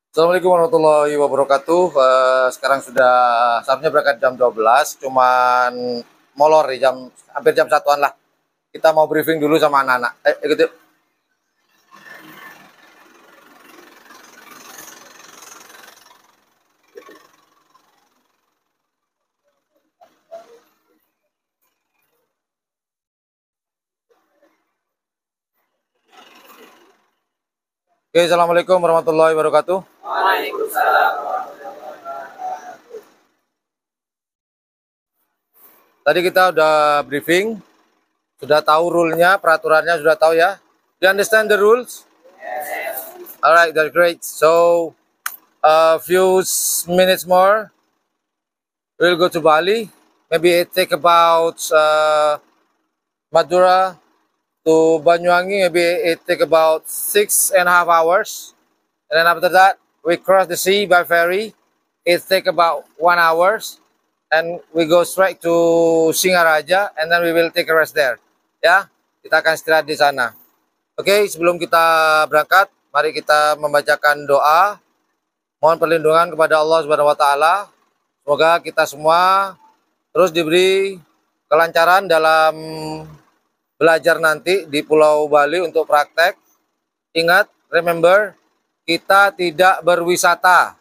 Assalamualaikum warahmatullahi wabarakatuh. Sekarang sudah seharusnya berangkat jam 12, cuman molor di hampir jam satuan lah. Kita mau briefing dulu sama anak-anak. Ikut yuk. Oke, assalamualaikum warahmatullahi wabarakatuh. Waalaikumsalam. Tadi kita udah briefing, sudah tahu rule-nya, peraturannya sudah tahu ya. You understand the rules? Alright, that's great. So, a few minutes more, we'll go to Bali. Maybe it take about Madura to Banyuwangi, maybe it take about 6.5 hours. And then after that, we cross the sea by ferry. It take about 1 hour. And we go straight to Singaraja, and then we will take a rest there. Ya, kita akan istirahat di sana. Oke, sebelum kita berangkat, mari kita membacakan doa. Mohon perlindungan kepada Allah Subhanahu wa taala. Semoga kita semua terus diberi kelancaran dalam belajar nanti di Pulau Bali untuk praktek. Ingat, remember, kita tidak berwisata.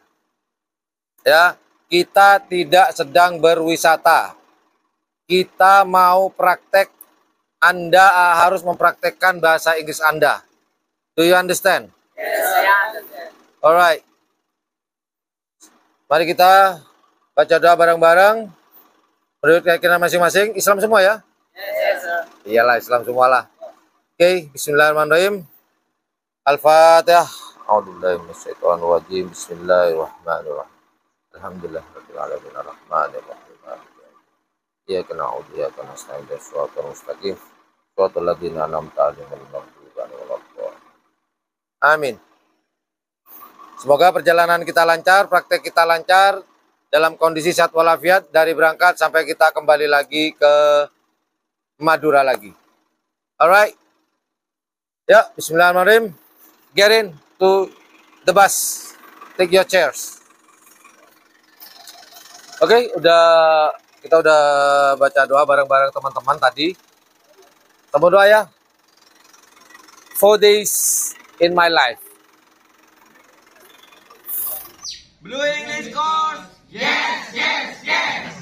Ya, kita tidak sedang berwisata. Kita mau praktek. Anda harus mempraktekkan bahasa Inggris Anda. Do you understand? Yes, I understand. Alright. Mari kita baca doa bareng-bareng. Menurut keyakinan masing-masing. Islam semua ya? Yes, sir. Iyalah, Islam semua lah. Oke, bismillahirrahmanirrahim. Al-Fatihah. A'udzubillahi minasyaitonir rajim. Bismillahirrahmanirrahim. Alhamdulillahirabbil alamin arrahmanir rahim. Iyyaka na'budu wa iyyaka nasta'in ihdinas siratal mustaqim. Shiratal ladzina an'amta 'alaihim ghairil maghdubi 'alaihim waladdallin. Amin. Semoga perjalanan kita lancar, praktek kita lancar, dalam kondisi sehat walafiat dari berangkat sampai kita kembali lagi ke Madura lagi. Alright. Ya, bismillahirrahmanirrahim. Get in to the bus. Take your chairs. Oke, kita udah baca doa bareng-bareng teman-teman tadi. Temu doa ya. 4 days in my life. Blue English course. Yes, yes, yes.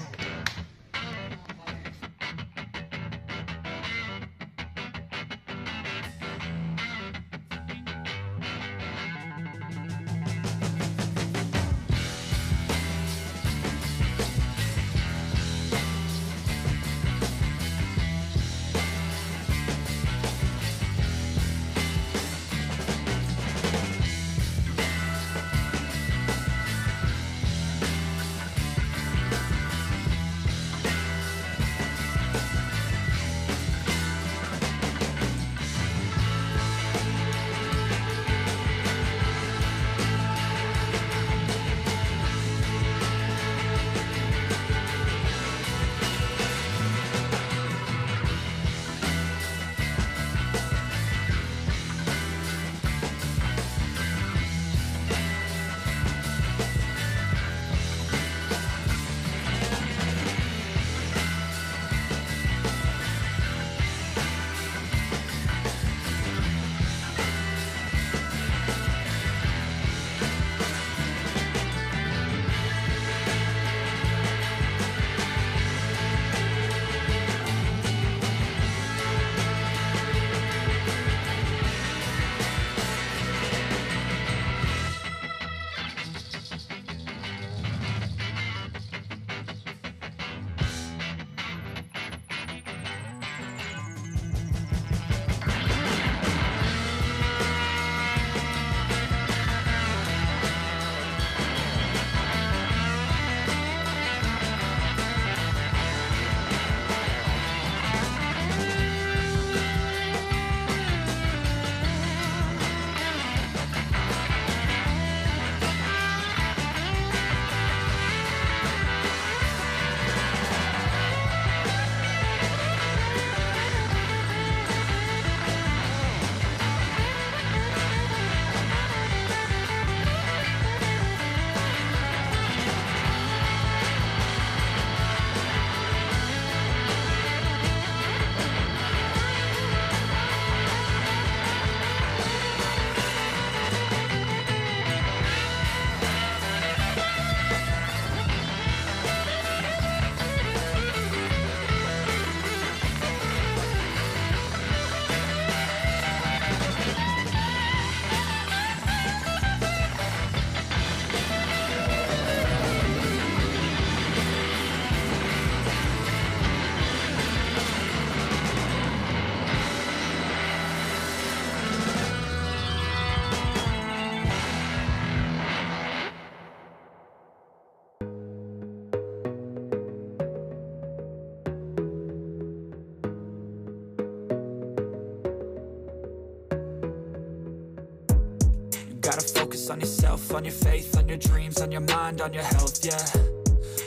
gotta focus on yourself, on your faith, on your dreams, on your mind, on your health, yeah.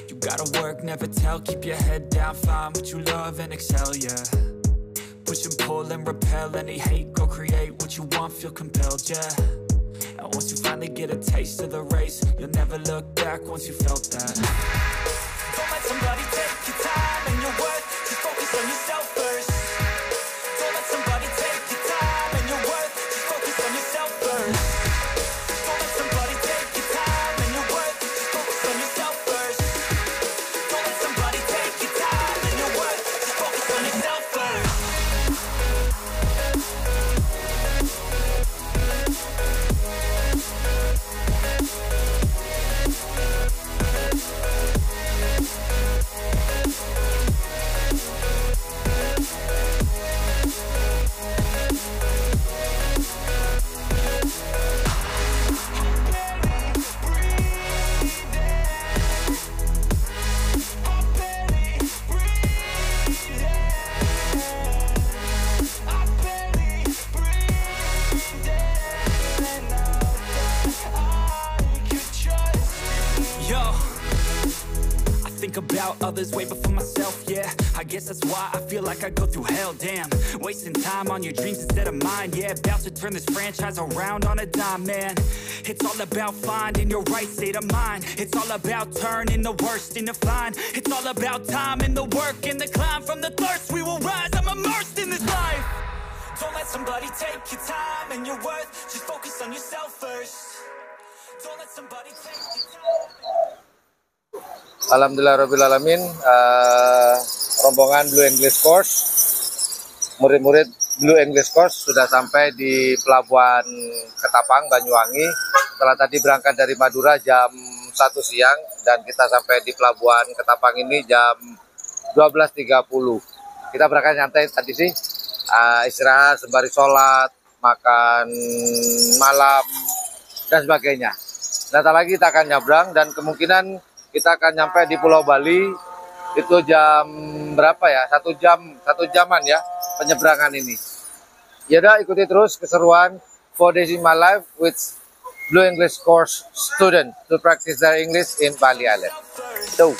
You gotta work, never tell, keep your head down, find what you love and excel, yeah. Push and pull and repel any hate, go create what you want, feel compelled, yeah. And once you finally get a taste of the race, you'll never look back once you felt that. Don't let somebody take your time and your worth, just focus on yourself first. Don't let somebody take your time and your worth, just focus on yourself first. Don't let somebody take your time and your worth, just focus on yourself first. Don't let somebody take your time and your worth, just focus on yourself first. About others way before myself, yeah. I guess that's why I feel like I go through hell, damn. Wasting time on your dreams instead of mine, yeah. About to turn this franchise around on a dime, man. It's all about finding your right state of mind. It's all about turning the worst into fine. It's all about time and the work and the climb. From the thirst we will rise, I'm immersed in this life. Don't let somebody take your time and your worth, just focus on yourself first. Don't let somebody take your time. Alhamdulillahirrabbilalamin, rombongan Blue English Course, murid-murid Blue English Course sudah sampai di Pelabuhan Ketapang, Banyuwangi. Setelah tadi berangkat dari Madura jam 1 siang dan kita sampai di Pelabuhan Ketapang ini jam 12.30. Kita berangkat nyantai tadi sih, istirahat sembari sholat, makan malam, dan sebagainya. Nanti lagi kita akan nyabrang dan kemungkinan kita akan nyampe di Pulau Bali itu jam berapa ya? Satu jaman ya penyeberangan ini. Yaudah, ikuti terus keseruan 4 Days in My Life with Blue English Course student to practice their English in Bali Island. So.